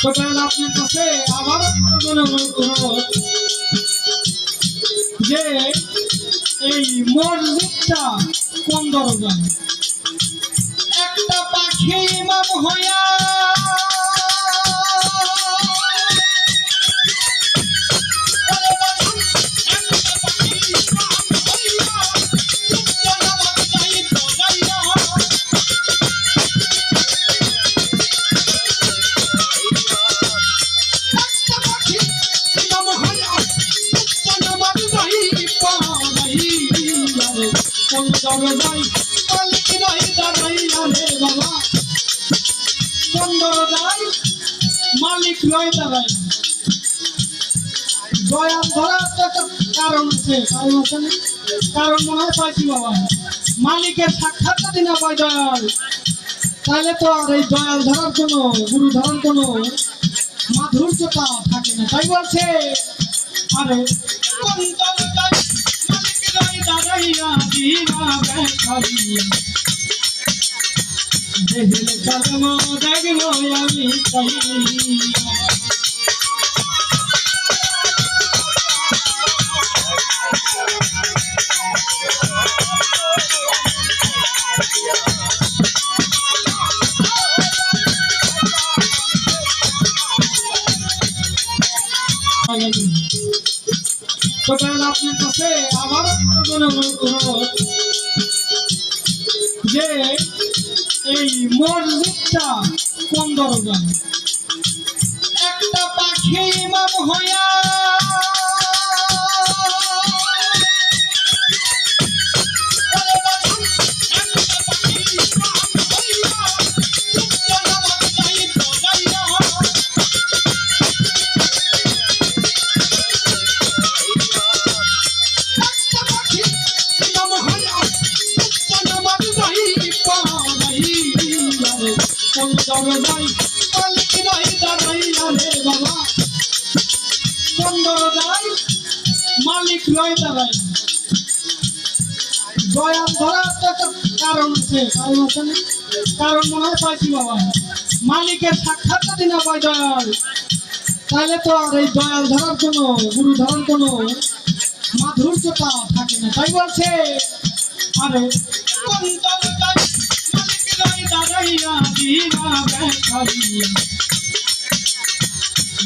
তো কারণ আপনার কাছে আবার যে এই মসজিদটা কোন দরজা একটা পাখি ইমাম হইয়া মালিক লয় দাঁড়ায় দয়াল ধরার কারণ আছে কারণ মনে হয় পাইছি বাবা মালিকের সাক্ষাৎ যদি না পাই দয়াল তাহলে তো আর এই দয়াল ধরার কোনো গুরু ধরার কোনো মাধুর্যতা থাকে না তাই বলছে আরে দেখলে কদম দেখবো আমি তো কারণ আপনার কাছে আবার যে এই মসজিদটা কোন দরজা একটা পাখি ইমাম হইয়া মালিক লয় দাঁড়ায় দয়াল ধরার কারণ আছে কারণ মনে হয় পাইছি বাবা মালিকের সাক্ষাৎ যদি না পাই দয়াল তাহলে তো আর এই দয়াল ধরার কোনো গুরু ধরার কোনো মাধুর্যতা থাকে না তাই বলছে আরে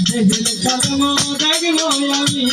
দেখলে কদম দেখবো আমি